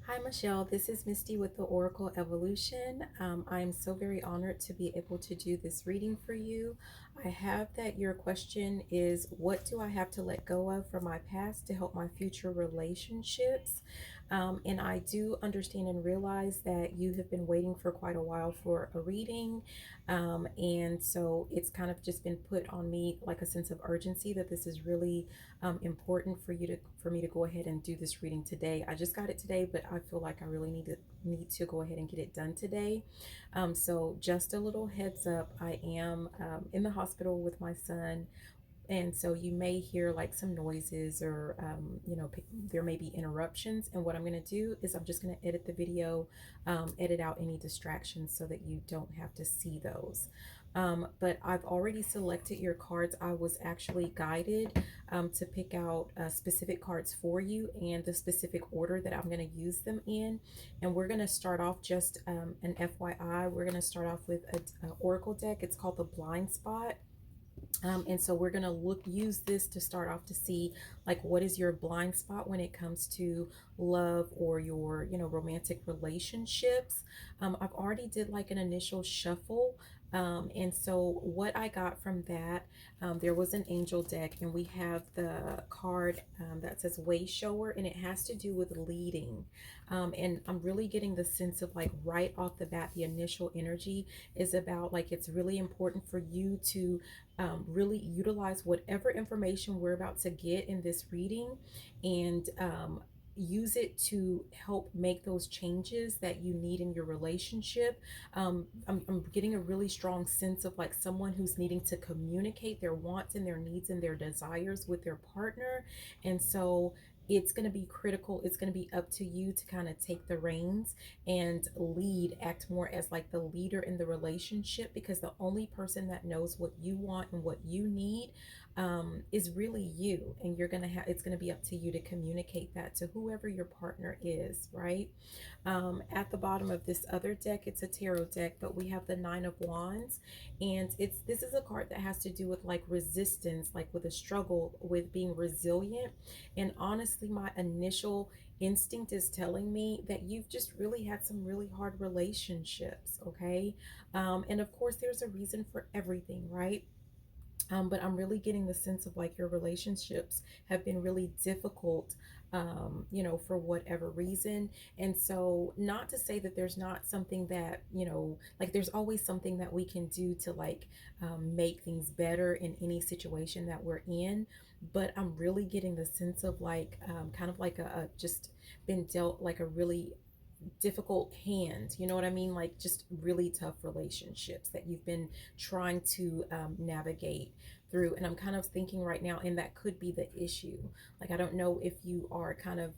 Hi, Michelle. This is Misty with the Oracle Evolution. I'm so very honored to be able to do this reading for you. I have that your question is, what do I have to let go of from my past to help my future relationships? And I do understand and realize that you have been waiting for quite a while for a reading. And so it's kind of just been put on me like a sense of urgency that this is really important for me to go ahead and do this reading today. I just got it today, but I feel like I really need to go ahead and get it done today. So just a little heads up, I am in the hospital with my son. And so you may hear like some noises or, there may be interruptions. And what I'm going to do is I'm just going to edit the video, edit out any distractions so that you don't have to see those. But I've already selected your cards. I was actually guided to pick out specific cards for you and the specific order that I'm going to use them in. And we're going to start off just an FYI. We're going to start off with a Oracle deck. It's called the Blind Spot. And so we're going to use this to start off to see like what is your blind spot when it comes to love or your romantic relationships. I've already did like an initial shuffle, and so what I got from that, there was an angel deck, and we have the card that says way shower, and it has to do with leading. And I'm really getting the sense of like right off the bat, the initial energy is about like it's really important for you to really utilize whatever information we're about to get in this reading, and use it to help make those changes that you need in your relationship. I'm getting a really strong sense of like someone who's needing to communicate their wants and their needs and their desires with their partner. And so it's going to be critical. It's going to be up to you to kind of take the reins and lead, act more as like the leader in the relationship, because the only person that knows what you want and what you need is really you. And you're going to have, it's going to be up to you to communicate that to whoever your partner is, right? At the bottom of this other deck, it's a tarot deck, but we have the Nine of Wands, and this is a card that has to do with like resistance, like with a struggle with being resilient. And honestly, my initial instinct is telling me that you've just really had some really hard relationships, okay? And of course, there's a reason for everything, right? But I'm really getting the sense of like your relationships have been really difficult, for whatever reason. And so, not to say that there's not something that, like there's always something that we can do to like make things better in any situation that we're in. But I'm really getting the sense of like, kind of like a just been dealt like a really difficult hand, you know what I mean? Like just really tough relationships that you've been trying to navigate through. And I'm kind of thinking right now, and that could be the issue. Like, I don't know if you are kind of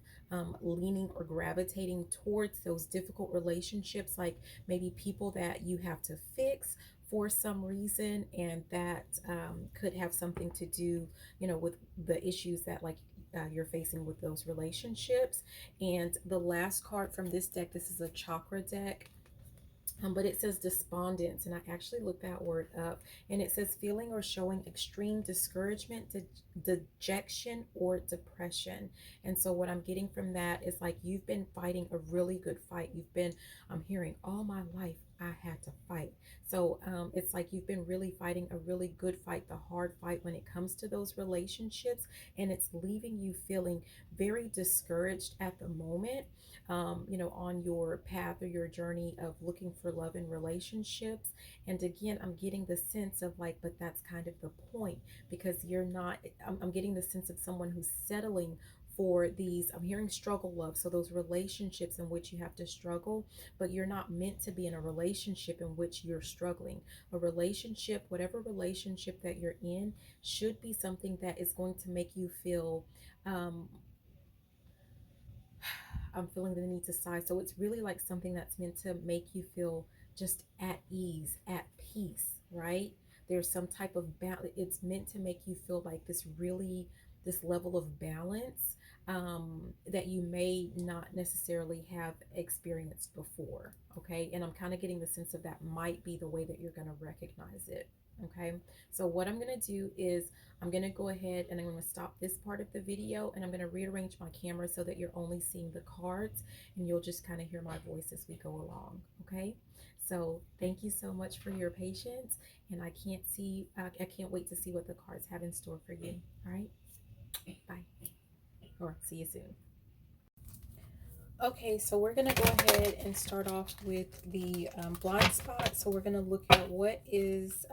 leaning or gravitating towards those difficult relationships, like maybe people that you have to fix for some reason, and that could have something to do, with the issues that like you're facing with those relationships. And the last card from this deck, this is a chakra deck. But it says despondence, and I actually looked that word up, and it says feeling or showing extreme discouragement, dejection, or depression. And so what I'm getting from that is like you've been fighting a really good fight. I'm hearing all my life I had to fight. So it's like you've been really fighting a really good fight, the hard fight when it comes to those relationships, and it's leaving you feeling very discouraged at the moment, on your path or your journey of looking for love and relationships. And again, I'm getting the sense of like, but that's kind of the point, because you're not, I'm getting the sense of someone who's settling for these, I'm hearing struggle love, so those relationships in which you have to struggle, but you're not meant to be in a relationship in which you're struggling. A relationship, whatever relationship that you're in, should be something that is going to make you feel, I'm feeling the need to sigh. So it's really like something that's meant to make you feel just at ease, at peace, right? There's some type of balance. It's meant to make you feel like this level of balance, that you may not necessarily have experienced before. Okay. And I'm kind of getting the sense of that might be the way that you're going to recognize it. Okay, so what I'm going to do is I'm going to go ahead and I'm going to stop this part of the video, and I'm going to rearrange my camera so that you're only seeing the cards and you'll just kind of hear my voice as we go along. Okay, so thank you so much for your patience, and I can't wait to see what the cards have in store for you. All right, bye, or see you soon. Okay, so we're going to go ahead and start off with the blind spot. So we're going to look at what is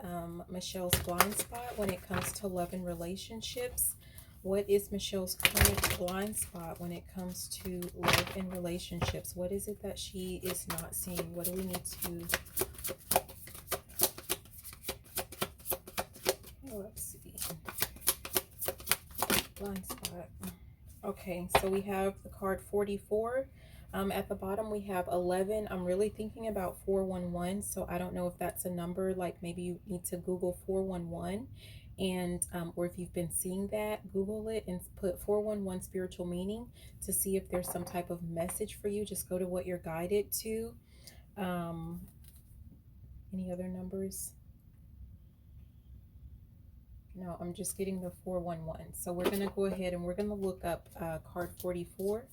Michelle's blind spot when it comes to love and relationships. What is Michelle's current blind spot when it comes to love and relationships? What is it that she is not seeing? What do we need to... Oh, let's see. Blind spot. Okay, so we have the card 44. At the bottom, we have 11. I'm really thinking about 411, so I don't know if that's a number, like maybe you need to Google 411, and or if you've been seeing that, Google it and put 411 spiritual meaning to see if there's some type of message for you. Just go to what you're guided to. Any other numbers? No, I'm just getting the 411. So we're going to go ahead and we're going to look up card 44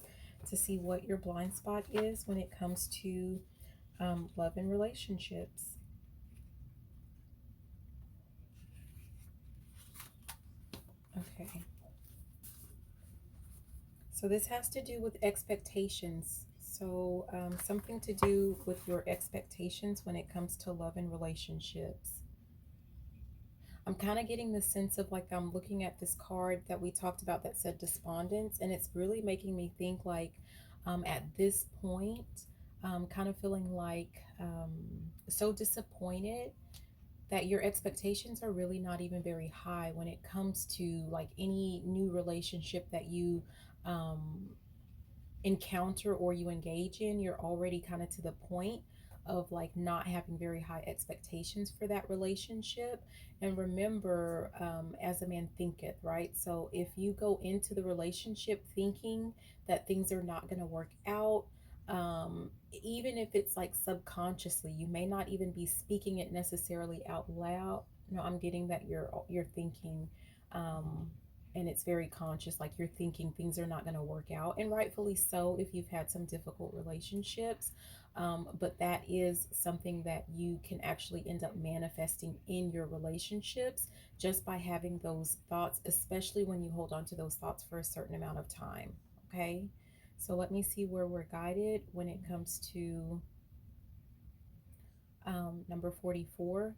to see what your blind spot is when it comes to love and relationships. Okay. So this has to do with expectations. So something to do with your expectations when it comes to love and relationships. I'm kind of getting the sense of like I'm looking at this card that we talked about that said despondence, and it's really making me think like at this point, kind of feeling like so disappointed that your expectations are really not even very high when it comes to like any new relationship that you um, encounter or you engage in. You're already kind of to the point of like not having very high expectations for that relationship. And remember, as a man thinketh, right? So if you go into the relationship thinking that things are not going to work out, even if it's like subconsciously, you may not even be speaking it necessarily out loud. No, I'm getting that you're thinking, um, and it's very conscious, like you're thinking things are not going to work out, and rightfully so if you've had some difficult relationships. But that is something that you can actually end up manifesting in your relationships just by having those thoughts, especially when you hold on to those thoughts for a certain amount of time. Okay, so let me see where we're guided when it comes to number 44.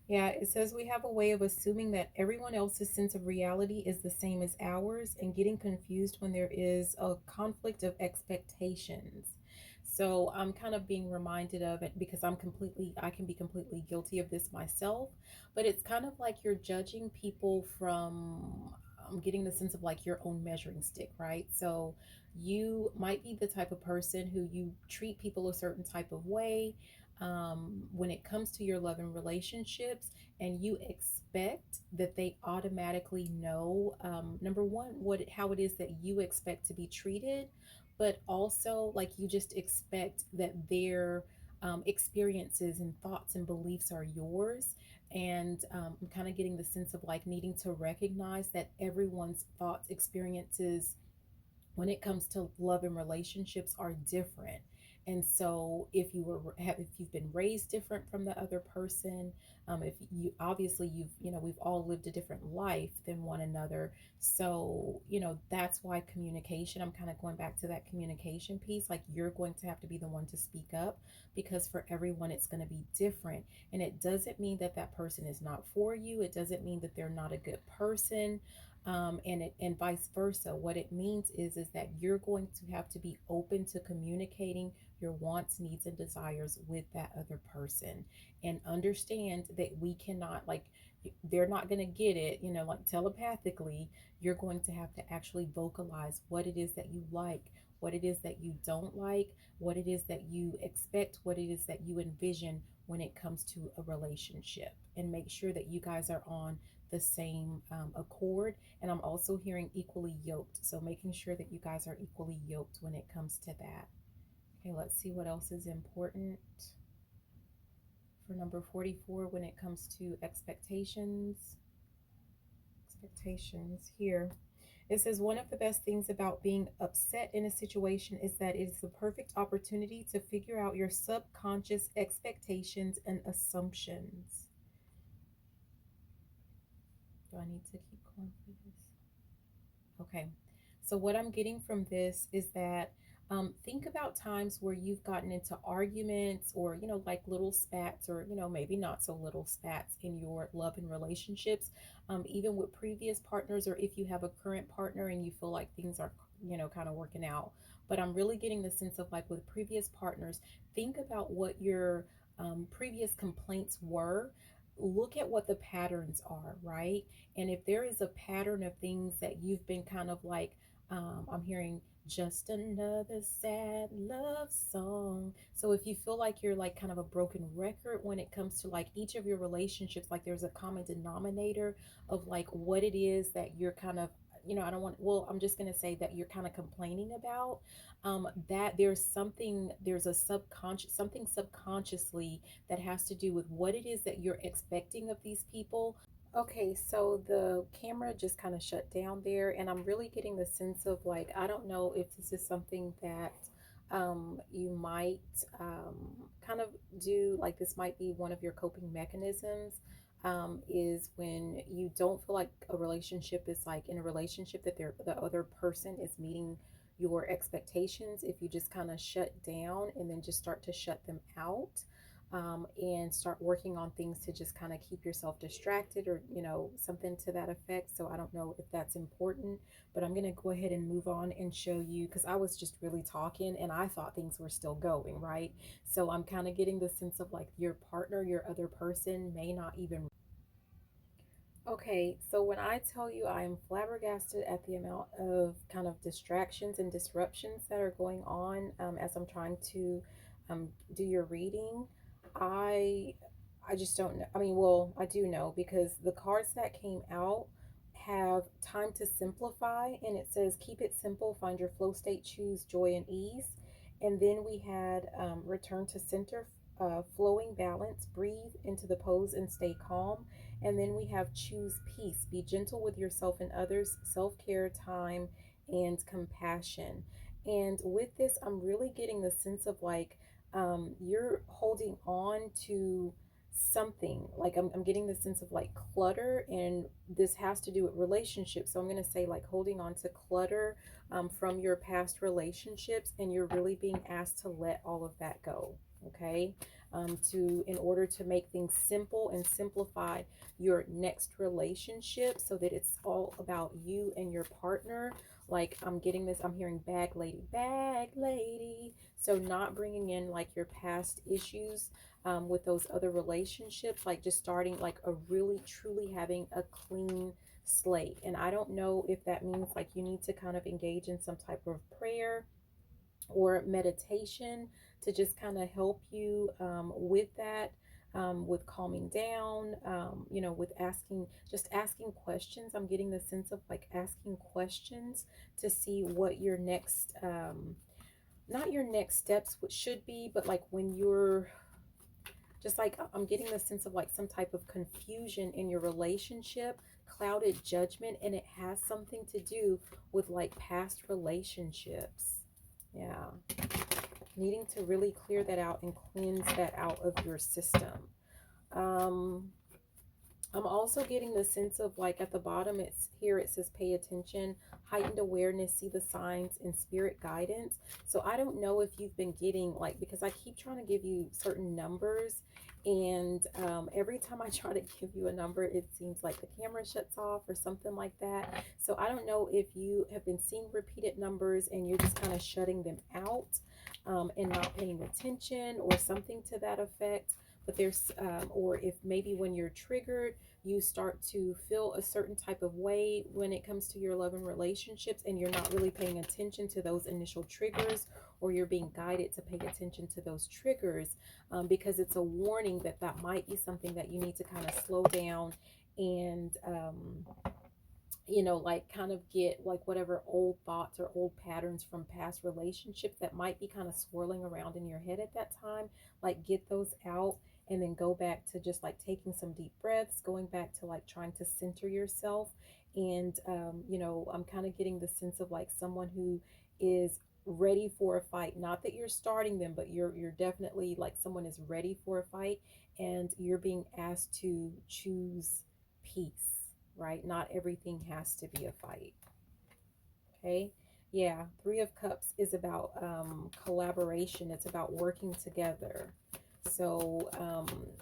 Yeah, it says we have a way of assuming that everyone else's sense of reality is the same as ours and getting confused when there is a conflict of expectations. So I'm kind of being reminded of it because I can be completely guilty of this myself, but it's kind of like you're judging people from, I'm getting the sense of like your own measuring stick, right? So you might be the type of person who you treat people a certain type of way when it comes to your love and relationships, and you expect that they automatically know, number one, how it is that you expect to be treated, but also like you just expect that their experiences and thoughts and beliefs are yours. And I'm kind of getting the sense of like needing to recognize that everyone's thoughts, experiences when it comes to love and relationships are different. And so if you've been raised different from the other person, if you obviously we've all lived a different life than one another. So that's why communication, I'm kind of going back to that communication piece, like you're going to have to be the one to speak up, because for everyone it's going to be different. And it doesn't mean that that person is not for you, it doesn't mean that they're not a good person, and vice versa. What it means is that you're going to have to be open to communicating your wants, needs, and desires with that other person, and understand that we cannot, like, they're not going to get it, like telepathically. You're going to have to actually vocalize what it is that you like, what it is that you don't like, what it is that you expect, what it is that you envision when it comes to a relationship, and make sure that you guys are on the same accord. And I'm also hearing equally yoked. So making sure that you guys are equally yoked when it comes to that. Okay, let's see what else is important for number 44 when it comes to expectations. Expectations here. It says one of the best things about being upset in a situation is that it is the perfect opportunity to figure out your subconscious expectations and assumptions. Do I need to keep going for this? Okay. So what I'm getting from this is that think about times where you've gotten into arguments or, like little spats or, maybe not so little spats in your love and relationships, even with previous partners, or if you have a current partner and you feel like things are, kind of working out. But I'm really getting the sense of like with previous partners, think about what your previous complaints were. Look at what the patterns are, right? And if there is a pattern of things that you've been kind of like, I'm hearing just another sad love song. So if you feel like you're like kind of a broken record when it comes to like each of your relationships, like there's a common denominator of like what it is that you're kind of, I don't want, well, I'm just going to say that you're kind of complaining about, that there's a subconscious, something subconsciously that has to do with what it is that you're expecting of these people. Okay, so the camera just kind of shut down there, and I'm really getting the sense of like, I don't know if this is something that you might kind of do, like, this might be one of your coping mechanisms. Is when you don't feel like a relationship is like in a relationship that the other person is meeting your expectations, if you just kind of shut down and then just start to shut them out, and start working on things to just kind of keep yourself distracted, or something to that effect. So I don't know if that's important, but I'm going to go ahead and move on and show you, because I was just really talking and I thought things were still going right. So I'm kind of getting the sense of like your partner, your other person may not even. Okay, so when I tell you I am flabbergasted at the amount of kind of distractions and disruptions that are going on, as I'm trying to do your reading, I I just don't know. I mean, well, I do know because the cards that came out have time to simplify, and it says keep it simple, find your flow state, choose joy and ease. And then we had return to center, flowing balance, breathe into the pose and stay calm. And then we have choose peace, be gentle with yourself and others, self care, time, and compassion. And with this, I'm really getting the sense of like you're holding on to something. Like I'm getting the sense of like clutter, and this has to do with relationships. So I'm going to say like holding on to clutter from your past relationships, and you're really being asked to let all of that go. Okay, to in order to make things simple and simplify your next relationship so that it's all about you and your partner. Like I'm getting this, I'm hearing bag lady. So not bringing in like your past issues with those other relationships, like just starting like a really truly having a clean slate. And I don't know if that means like you need to kind of engage in some type of prayer or meditation to just kind of help you with that, with calming down, with asking questions. I'm getting the sense of like asking questions to see what your next, not your next steps should be, but like when you're just like, I'm getting the sense of like some type of confusion in your relationship, clouded judgment, and it has something to do with like past relationships. Yeah, needing to really clear that out and cleanse that out of your system. Um, I'm also getting the sense of like at the bottom, it's here, it says pay attention, heightened awareness, see the signs, and spirit guidance. So I don't know if you've been getting like, because I keep trying to give you certain numbers, and every time I try to give you a number, it seems like the camera shuts off or something like that. So I don't know if you have been seeing repeated numbers and you're just kind of shutting them out, and not paying attention or something to that effect. But there's, or if maybe when you're triggered, you start to feel a certain type of way when it comes to your love and relationships, and you're not really paying attention to those initial triggers, or you're being guided to pay attention to those triggers, because it's a warning that that might be something that you need to kind of slow down and like kind of get like whatever old thoughts or old patterns from past relationships that might be kind of swirling around in your head at that time, like get those out, and then go back to just like taking some deep breaths, going back to like trying to center yourself. And I'm kind of getting the sense of like someone who is ready for a fight. Not that you're starting them, but you're definitely like someone is ready for a fight, and you're being asked to choose peace, right? Not everything has to be a fight. Okay. Yeah. Three of Cups is about collaboration. It's about working together. So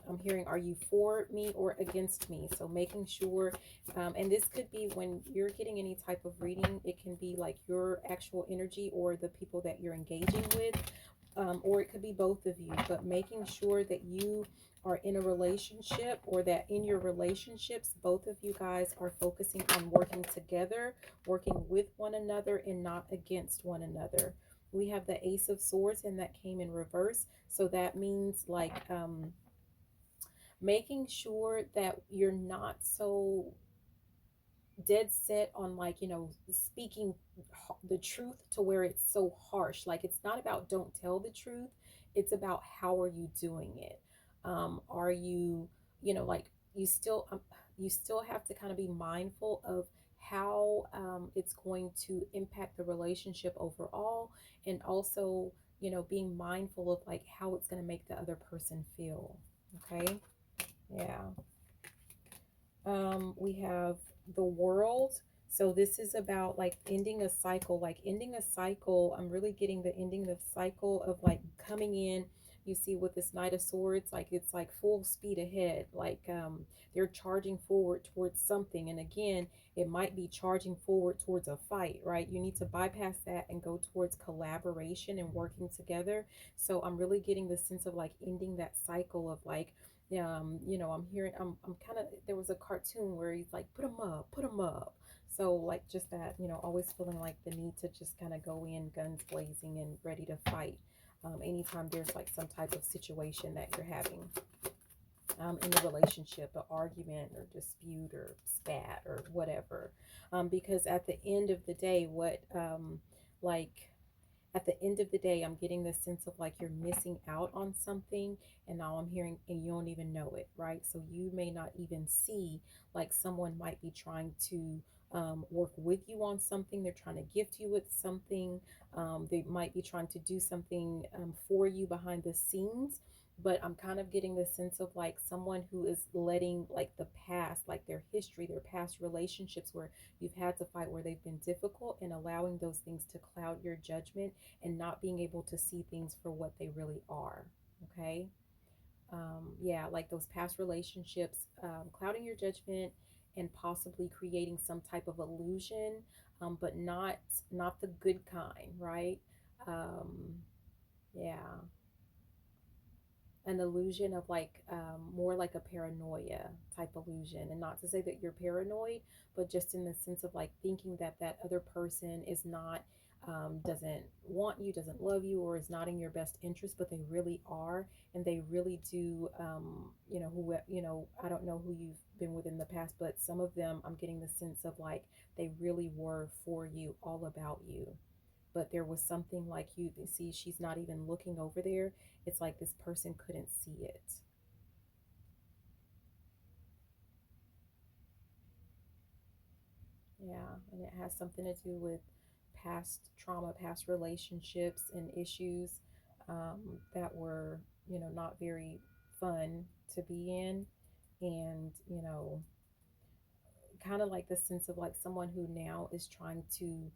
I'm hearing, are you for me or against me? So making sure, and this could be when you're getting any type of reading, it can be like your actual energy or the people that you're engaging with, or it could be both of you, but making sure that you are in a relationship, or that in your relationships, both of you guys are focusing on working together, working with one another, and not against one another. We have the Ace of Swords, and that came in reverse. So that means like making sure that you're not so dead set on like speaking the truth to where it's so harsh. Like it's not about don't tell the truth, it's about how are you doing it. Are you, like you still have to kind of be mindful of how it's going to impact the relationship overall, and also being mindful of like how it's going to make the other person feel. Okay. Yeah. We have the World. So this is about like ending a cycle, like ending a cycle. I'm really getting the ending the cycle of like coming in. You see with this Knight of Swords, like it's like full speed ahead, like they're charging forward towards something. And again, it might be charging forward towards a fight, right? You need to bypass that and go towards collaboration and working together. So I'm really getting the sense of like ending that cycle of like, I'm hearing, I'm kind of, there was a cartoon where he's like, put them up, put them up. So like just that, always feeling like the need to just kind of go in guns blazing and ready to fight. Anytime there's like some type of situation that you're having in a relationship, an argument or dispute or spat or whatever. Because at the end of the day, like, at the end of the day, I'm getting this sense of like you're missing out on something, and now I'm hearing, and you don't even know it, right? So you may not even see, like someone might be trying to work with you on something. They're trying to gift you with something. They might be trying to do something for you behind the scenes. But I'm kind of getting the sense of like someone who is letting like the past, like their history, their past relationships where you've had to fight, where they've been difficult, and allowing those things to cloud your judgment and not being able to see things for what they really are. Okay. Yeah, like those past relationships, clouding your judgment and possibly creating some type of illusion, but not the good kind, right? Um, yeah, an illusion of like more like a paranoia type illusion, and not to say that you're paranoid, but just in the sense of like thinking that that other person is not doesn't want you, doesn't love you, or is not in your best interest, but they really are, and they really do. Who I don't know who you've been with in the past, but some of them I'm getting the sense of like they really were for you, all about you, but there was something like you see, she's not even looking over there. It's like this person couldn't see it. Yeah, and it has something to do with past trauma, past relationships, and issues that were, not very fun to be in. And, kind of like the sense of like someone who now is trying to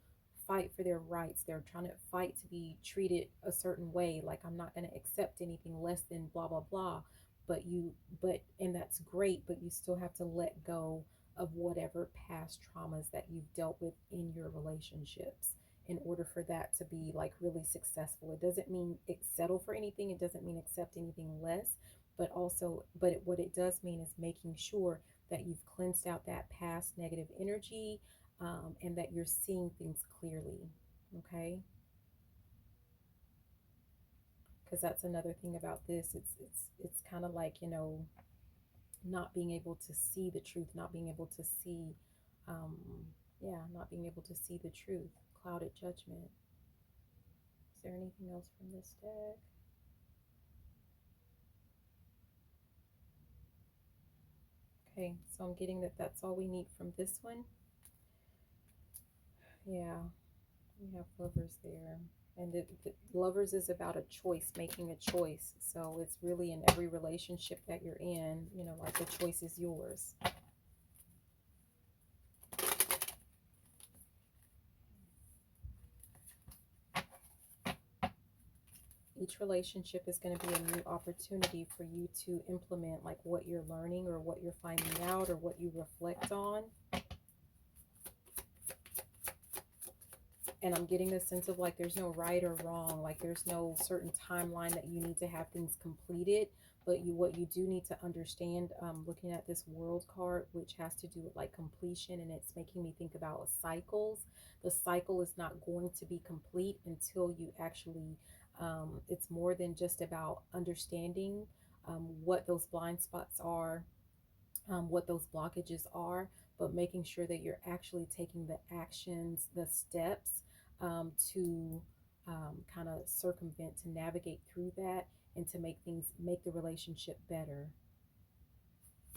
fight for their rights. They're trying to fight to be treated a certain way. Like, I'm not going to accept anything less than blah, blah, blah. And that's great, but you still have to let go of whatever past traumas that you've dealt with in your relationships in order for that to be like really successful. It doesn't mean settle for anything. It doesn't mean accept anything less, what it does mean is making sure that you've cleansed out that past negative energy, and that you're seeing things clearly. Okay, because that's another thing about this. It's kind of like not being able to see the truth, not being able to see, um, Yeah, not being able to see the truth, clouded judgment. Is there anything else from this deck? Okay, so I'm getting that that's all we need from this one. Yeah, we have lovers there. And the lovers is about a choice, making a choice. So it's really in every relationship that you're in, you know, like the choice is yours. Each relationship is going to be a new opportunity for you to implement like what you're learning or what you're finding out or what you reflect on. And I'm getting the sense of like there's no right or wrong, like there's no certain timeline that you need to have things completed, but what you do need to understand, looking at this world card, which has to do with like completion, and it's making me think about cycles. The cycle is not going to be complete until you actually, it's more than just about understanding what those blind spots are, what those blockages are, but making sure that you're actually taking the actions, the steps to kind of circumvent, to navigate through that, and to make things, make the relationship better.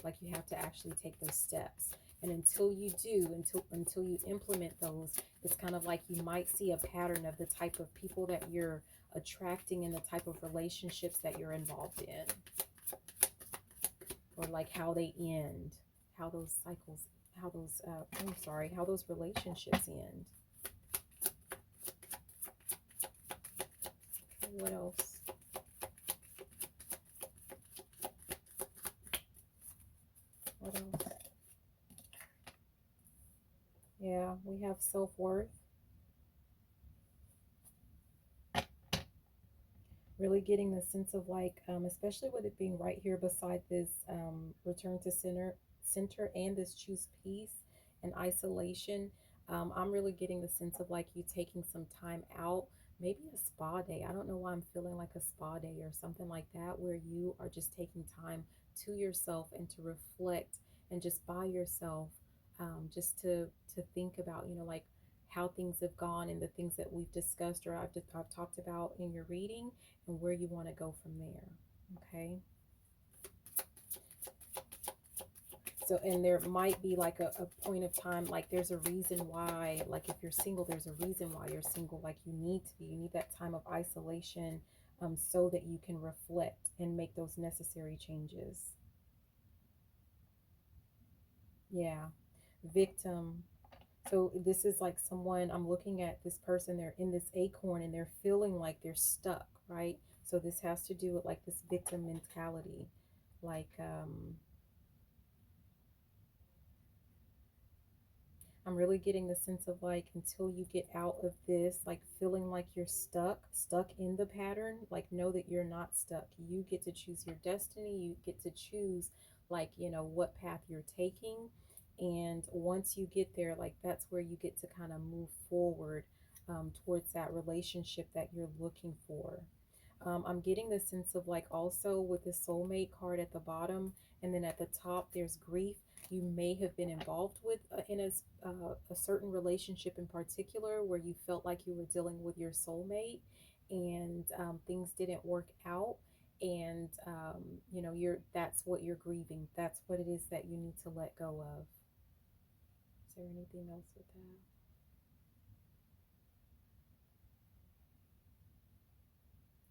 Like you have to actually take those steps. And until you do, until you implement those, it's kind of like you might see a pattern of the type of people that you're attracting and the type of relationships that you're involved in, or like how they end, how those cycles, how those I'm sorry, how those relationships end. What else? What else? Yeah, we have self-worth. Really getting the sense of like, especially with it being right here beside this return to center and this choose peace and isolation. I'm really getting the sense of like you taking some time out, maybe a spa day. I don't know why I'm feeling like a spa day or something like that, where you are just taking time to yourself and to reflect and just by yourself, just to think about, you know, like how things have gone and the things that we've discussed or I've talked about in your reading, and where you want to go from there. Okay. So, and there might be like a point of time, like there's a reason why, like if you're single, there's a reason why you're single. Like you need that time of isolation, so that you can reflect and make those necessary changes. Yeah. Victim. So this is like someone, I'm looking at this person, they're in this acorn and they're feeling like they're stuck, right? So this has to do with like this victim mentality. Like, I'm really getting the sense of like until you get out of this, like feeling like you're stuck in the pattern, like know that you're not stuck. You get to choose your destiny. You get to choose like, you know, what path you're taking. And once you get there, like that's where you get to kind of move forward towards that relationship that you're looking for. I'm getting the sense of like also with the soulmate card at the bottom, and then at the top there's grief. You may have been involved with in a certain relationship in particular where you felt like you were dealing with your soulmate, and things didn't work out, and you know, you're, that's what you're grieving, that's what it is that you need to let go of. Is there anything else with that?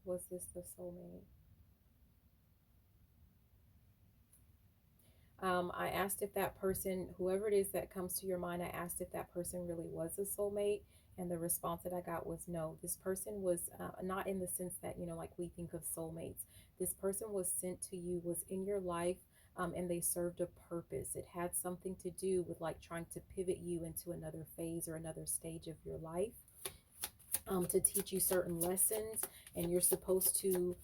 Was this the soulmate? I asked if that person, whoever it is that comes to your mind, I asked if that person really was a soulmate. And the response that I got was no. This person was not in the sense that, you know, like we think of soulmates. This person was sent to you, was in your life, and they served a purpose. It had something to do with like trying to pivot you into another phase or another stage of your life, to teach you certain lessons, and you're supposed to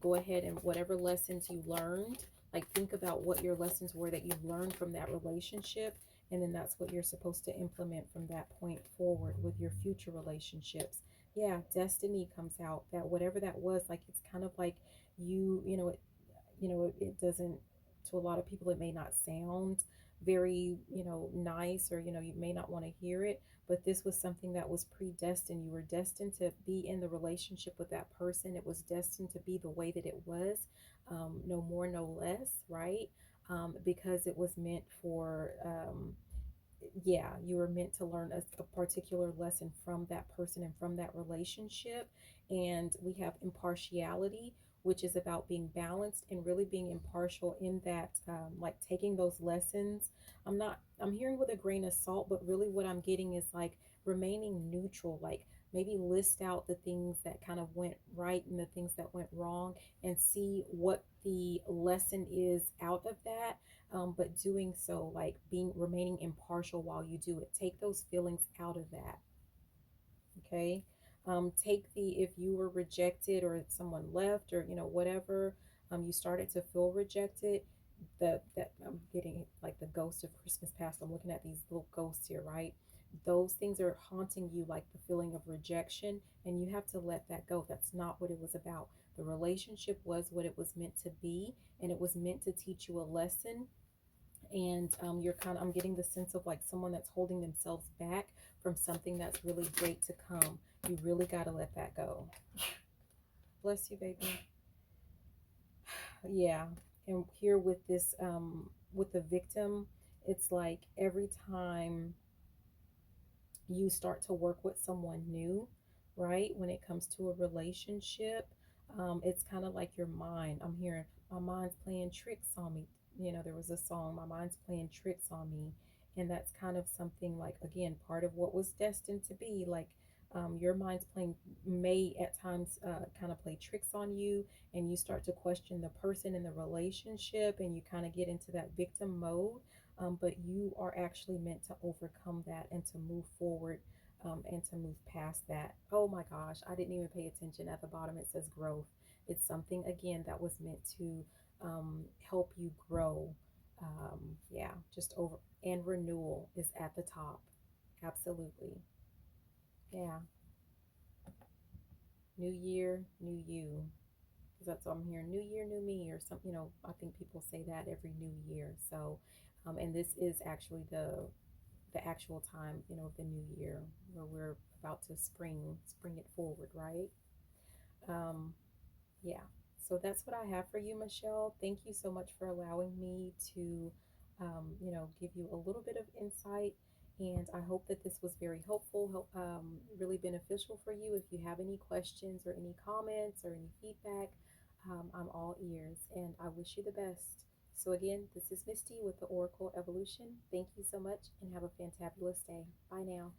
go ahead and whatever lessons you learned, like think about what your lessons were that you learned from that relationship, and then that's what you're supposed to implement from that point forward with your future relationships. Yeah, destiny comes out, that whatever that was, like it's kind of like you know, it, you know, it doesn't, to a lot of people it may not sound very, nice, or, you may not want to hear it, but this was something that was predestined. You were destined to be in the relationship with that person. It was destined to be the way that it was, no more, no less, right? Because it was meant for, yeah, you were meant to learn a particular lesson from that person and from that relationship. And we have impartiality, which is about being balanced and really being impartial in that, like taking those lessons. I'm hearing with a grain of salt, but really what I'm getting is like remaining neutral, like maybe list out the things that kind of went right and the things that went wrong, and see what the lesson is out of that. But doing so, like being remaining impartial while you do it. Take those feelings out of that. Okay. Take the, if you were rejected or someone left, or whatever, you started to feel rejected. That I'm getting like the ghost of Christmas past. I'm looking at these little ghosts here, right? Those things are haunting you, like the feeling of rejection, and you have to let that go. That's not what it was about. The relationship was what it was meant to be, and it was meant to teach you a lesson. And you're kind of, I'm getting the sense of like someone that's holding themselves back from something that's really great to come. You really got to let that go. Bless you, baby. Yeah. And here with this, with the victim, it's like every time you start to work with someone new, right? When it comes to a relationship, it's kind of like your mind. I'm hearing my mind's playing tricks on me. There was a song, my mind's playing tricks on me. And that's kind of something like, again, part of what was destined to be. Like, your mind's playing, may at times kind of play tricks on you, and you start to question the person in the relationship, and you kind of get into that victim mode. But you are actually meant to overcome that and to move forward, and to move past that. Oh my gosh, I didn't even pay attention. At the bottom, it says growth. It's something, again, that was meant to help you grow. Yeah, just over, and renewal is at the top. Absolutely. Yeah. New year, new you. Because that's what I'm hearing. New year, new me, or something. I think people say that every new year. So, and this is actually the actual time, of the new year, where we're about to spring it forward, right? Um, yeah. So that's what I have for you, Michelle. Thank you so much for allowing me to, give you a little bit of insight. And I hope that this was very helpful, really beneficial for you. If you have any questions or any comments or any feedback, I'm all ears, and I wish you the best. So again, this is Misty with the Oracle Evolution. Thank you so much, and have a fantabulous day. Bye now.